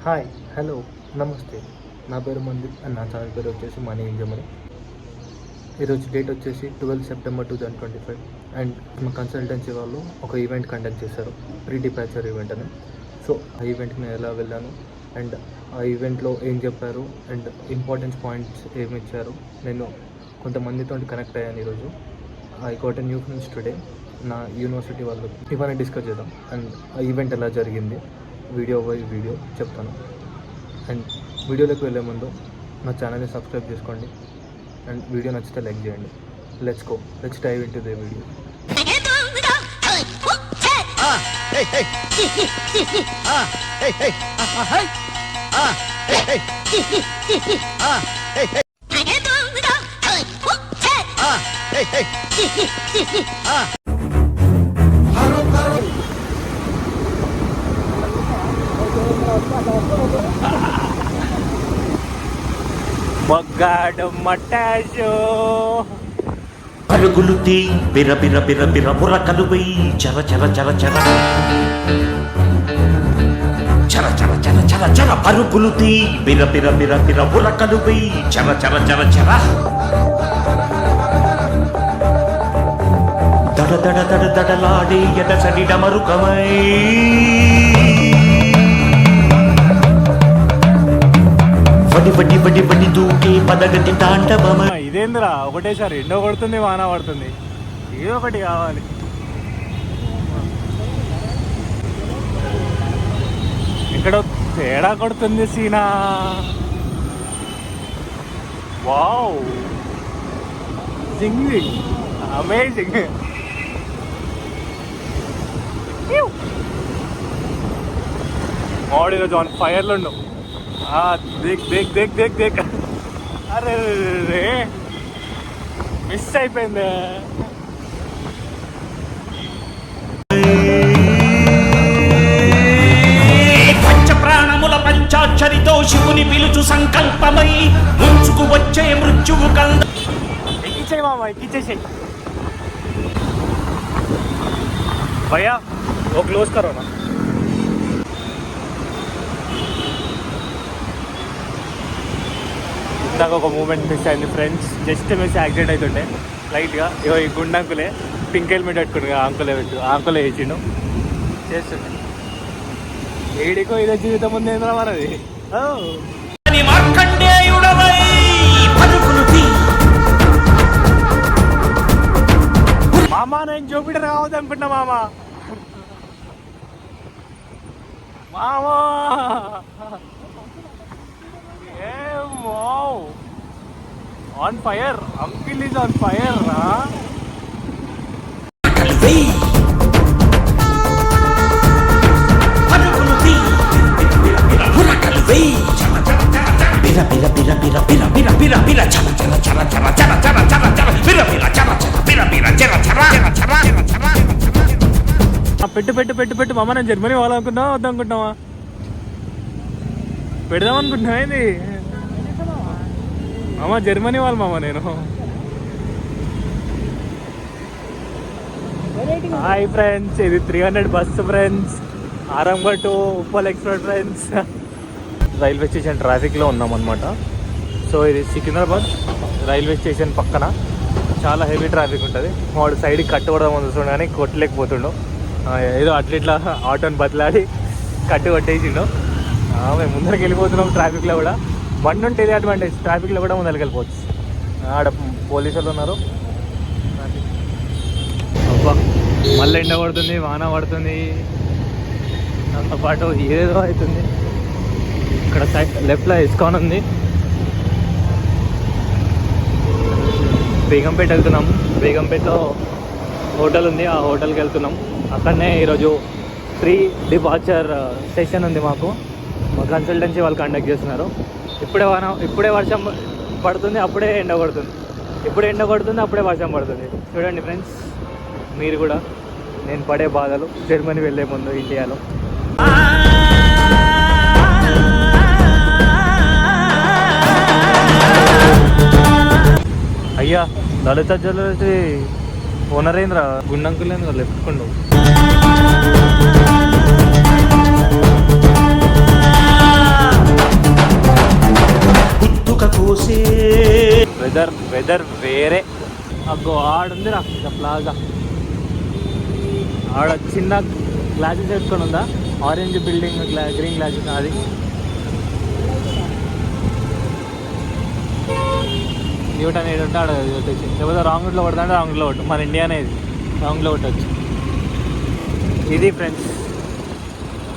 Hi, hello, నమస్తే. నా పేరు మందీప్ అండ్ నా ఛానల్ పేరు వచ్చేసి మనీ ఇంజమని. ఈరోజు డేట్ వచ్చేసి 12 సెప్టెంబర్ 2025 అండ్ మా కన్సల్టెన్సీ వాళ్ళు ఒక ఈవెంట్ కండక్ట్ చేశారు, ప్రీ డిపాచర్ ఈవెంట్ అని. సో ఆ ఈవెంట్కి నేను ఎలా వెళ్ళాను అండ్ ఆ ఈవెంట్లో ఏం చెప్పారు అండ్ ఇంపార్టెన్స్ పాయింట్స్ ఏమి ఇచ్చారు, నేను కొంతమందితో కనెక్ట్ అయ్యాను ఈరోజు. I got a new friends today. నా యూనివర్సిటీ వాళ్ళు ఇవన్నీ డిస్కస్ చేద్దాం అండ్ ఆ ఈవెంట్ ఎలా జరిగింది వీడియో బై వీడియో చెప్తాను. అండ్ వీడియోలోకి వెళ్ళే ముందు నా ఛానల్ని సబ్స్క్రైబ్ చేసుకోండి అండ్ వీడియో నచ్చితే లైక్ చేయండి. Let's dive into the video. మొగ్గాడు మటాషో పరుగులు తీ బిర బిర బిర బిర బుర్రకలు వెయ్యి చర చర చర చర చర చర చర చర చర పరుగులు తీ బిర బిర బిర బిర బుర్రకలు వెయ్యి చర చర చర చర దడ దడ దడ దడలాడే ఎడసడి డమరుకమై బడి బడి బడి బడి దూకే పదగతి తాండవమై. ఇదేందిరా ఒకటేసారి ఎండో కొడుతుంది వాన పడుతుంది, ఏదో ఒకటి కావాలి. ఇక్కడ తేడా కొడుతుంది సీనా. Wow, singing amazing. వాడు ఈరోజు ఆన్ ఫైర్లో ఉండవు. దేక్ దేక్ దేక్ దేక్ దేక్. అరే రే మిస్ అయిపోయింది. పంచ ప్రాణముల పంచాక్షరితో శివుని పిలుచు సంకల్పమై ముంచుకు వచ్చే మృత్యువు కంద. ఎక్కించేయి మామ, ఎక్కించేసేయి భయ్యా. ఓ క్లోజ్ కరో నా. నాకు ఒక మూమెంట్ మిస్ అయింది ఫ్రెండ్స్, జస్ట్ మిస్ యాక్సిడెంట్ అవుతుంటే లైట్గా. ఇగో ఈ గుండె అంకులే పింక్ హెల్మెట్ పెట్టుకుని అంకులే వేసిండు చేస్తుండే. ఏడికో ఇదే జీవితం ఉంది ఏంద్రా మనది. మామా నేను జూపిటర్ కావద్దు అనుకుంటున్నా మామా. మామా wow, on fire, uncle is on fire, huh? పెట్టు పెట్టు పెట్టు పెట్టు మామ. నేను జర్మనీ పోవాలనుకుంటున్నావా వద్దనుకుంటున్నావా? పెడదాం అనుకుంటున్నావా ఇది మామ? జర్మనీ వాళ్ళు మామ. నేను హాయ్ ఫ్రెండ్స్, ఇది 300 బస్సు ఫ్రెండ్స్, ఆరంగల్ to Uppal express friends. Railway station ట్రాఫిక్లో ఉన్నాం అనమాట. సో ఇది సికింద్రాబాద్ రైల్వే స్టేషన్ పక్కన చాలా హెవీ ట్రాఫిక్ ఉంటుంది. వాడు సైడ్కి కట్టుకోవడం వస్తుంది కానీ కొట్టలేకపోతుండు. ఏదో అట్లా ఆటోని బతిలాడి కట్టు కొట్టేసిండు. మేము ముందరికి వెళ్ళిపోతున్నాం ట్రాఫిక్లో కూడా. బండి ఉంటే ఇది అడ్వాంటేజ్, ట్రాఫిక్లో కూడా ముందరికి వెళ్ళిపోవచ్చు. ఆడ పోలీసులు ఉన్నారు. అబ్బా మళ్ళీ ఎండ పడుతుంది, వాన పడుతుంది, దాంతోపాటు ఏదో అవుతుంది. ఇక్కడ సైడ్ లెఫ్ట్లో ఇస్కాన్ ఉంది. బేగంపేట వెళ్తున్నాం. బేగంపేటలో హోటల్ ఉంది, ఆ హోటల్కి వెళ్తున్నాం. అక్కడనే ఈరోజు ప్రీ డిపార్చర్ సెషన్ ఉంది మాకు. మా కన్సల్టెన్సీ వాళ్ళు కండక్ట్ చేస్తున్నారు. ఇప్పుడే వర్షం పడుతుంది, అప్పుడే ఎండ కొడుతుంది. ఇప్పుడే ఎండ కొడుతుంది, అప్పుడే వర్షం పడుతుంది. చూడండి ఫ్రెండ్స్, మీరు కూడా నేను పడే బాధలు జర్మనీ వెళ్ళే ముందు ఇండియాలో. అయ్యా లలిత జ్యువెలరీ ఓనర్ ఏంద్రా, గుండంకులేంద్రా లెఫ్ట్ అగ్గో ఆడుంది రా ప్లాజా. ఆడ చిన్న గ్లాసెస్ వేసుకొని ఉందా, ఆరెంజ్ బిల్డింగ్ గ్రీన్ గ్లాసెస్ అది. న్యూటన్ ఏడు ఉంటే ఆడ వచ్చేసి, లేకపోతే రాంగ్ రూట్లో కొడతా అంటే రాంగ్ రూట్లో కొట్టు. మన ఇండియానే ఇది, రాంగ్లో కొట్టచ్చు. ఇది ఫ్రెండ్స్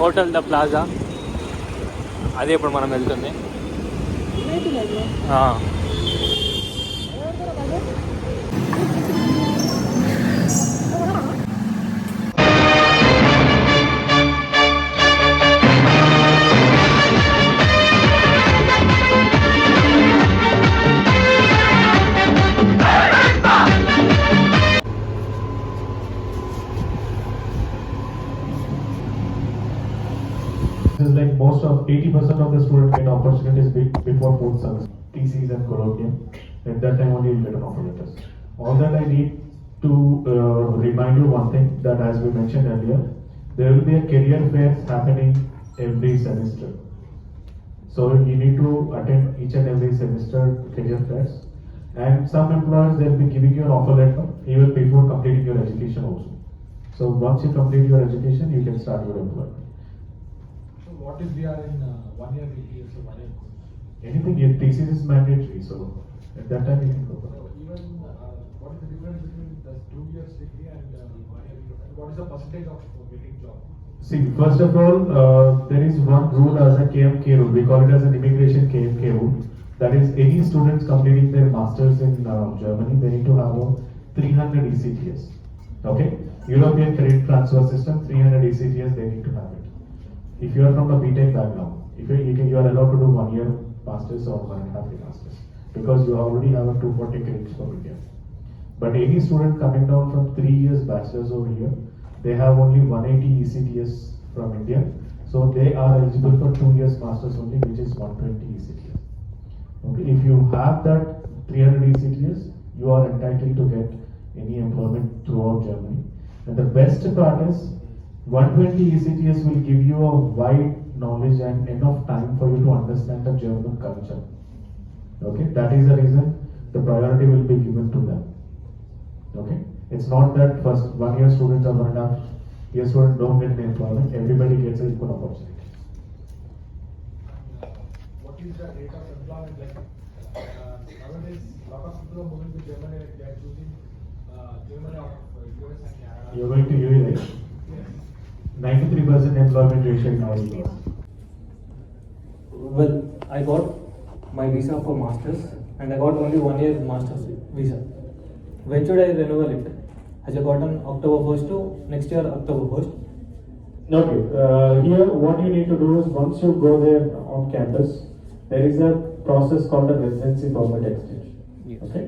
హోటల్ ద ప్లాజా, అదే ఇప్పుడు మనం వెళ్తుంది. This is like most of 80% of the students get opportunities before fourth semester, TCs and colloquium. At that time only you get an offer letters. All that I need to remind you one thing, that as we mentioned earlier, there will be a career fairs happening every semester. So you need to attend each and every semester career fairs. And some employers, they'll be giving you an offer letter even before completing your education also. So once you complete your education, you can start your employment. What if we are in 1 year BTS or 1 year course? Anything, your thesis is mandatory, so at that time you can go for it. Even what is the difference between the 2 years degree and 1 year degree? And what is the percentage of getting job? See, first of all, there is one rule as a KMK rule. We call it as an immigration KMK rule. That is, any students completing their masters in Germany, they need to have a 300 ECTS. Okay, European Credit Transfer System, 300 ECTS. They need to have it. If you are from a BTech background, if you are allowed to do 1 year masters or 1.5 year masters, because you already have a 240 credits from India. But any student coming down from 3 years bachelor's over here, they have only 180 ECTS from India, so they are eligible for 2 years masters only, which is 120 ECTS. Okay, if you have that 300 ECTS, you are entitled to get any employment throughout Germany. And the best part is, 120 ECTS will give you a wide knowledge and enough time for you to understand the German culture. Okay, that is the reason the priority will be given to them. Okay, it's not that first 1 year students or 1.5 year students don't get the employment, everybody gets an equal opportunity. What is the rate of employment like? Nowadays, lot of people are moving to Germany, they are choosing Germany out of US and Canada. You're going to UAE, right? Yes. 93% employment ratio in our US. Well, I got my visa for masters and I got only 1 year masters visa. When should I renewal it? Has I gotten October 1st to next year October 1st? Okay, here what you need to do is, once you go there on campus, there is a process called a residency permit exchange. Yes. Okay,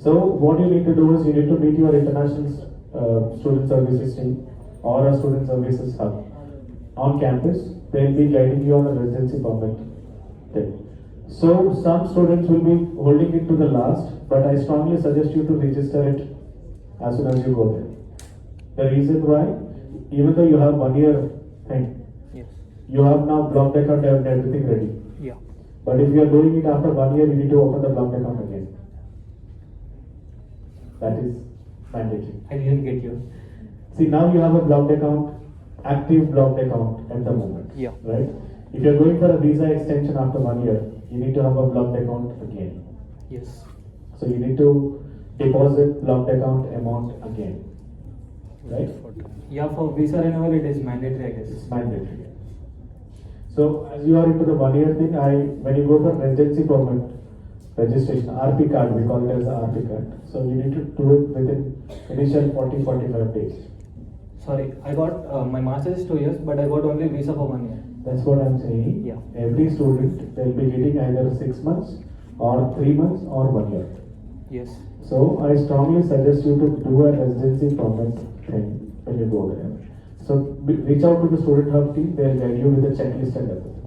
so what you need to do is, you need to meet your international student services team or a student services hub on campus. They will be guiding you on the residency permit thing. So some students will be holding it to the last, but I strongly suggest you to register it as soon as you go there. The reason why, even though you have 1 year thing, Yes. you have now blocked account and everything ready. Yeah. But if you are doing it after 1 year, you need to open the blocked account again. That is mandatory. I didn't get you. See, now you have a blocked account, active blocked account at the moment. Yeah. Right? If you are going for a visa extension after 1 year, you need to have a blocked account again. Yes. So you need to deposit blocked account amount again. Right? Yeah, for visa renewal it is mandatory, I guess. It's mandatory. So as you are into the 1 year thing, when you go for residency permit registration, RP card, we call it as the RP card. So you need to do it within initial 40-45 days. Sorry, I got my master's is 2 years, but I got only visa for 1 year. That's what I'm saying. Yeah. Every student, they'll be getting either 6 months or 3 months or 1 year. Yes. So I strongly suggest you to do a residency permit thing when you go there. So reach out to the student hub team, they'll guide you with a checklist and everything.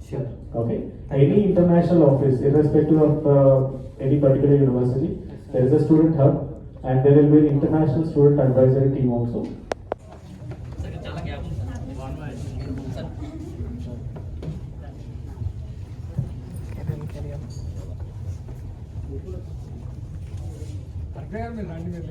Sure. Okay. Any international office, irrespective of any particular university, there is a student hub and there will be an international student advisory team also. చెప్పే మీరు రండి మీరు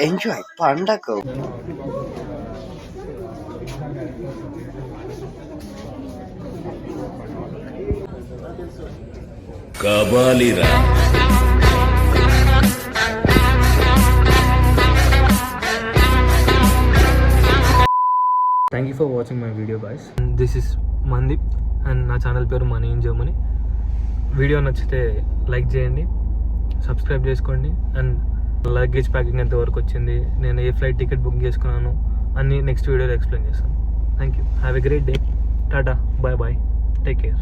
enjoy పండగ కబాలిరా thank you for watching my video guys. This is Mandeep and నా channel పేరు money in Germany. Video నచ్చితే like చేయండి, సబ్స్క్రైబ్ చేసుకోండి. అండ్ లగేజ్ ప్యాకింగ్ ఎంత వరకు వచ్చింది, నేను ఏ ఫ్లైట్ టికెట్ బుక్ చేసుకున్నాను అన్నీ నెక్స్ట్ వీడియోలో ఎక్స్ప్లెయిన్ చేస్తాను. Thank you. Have a great day. Tata, bye bye, take care.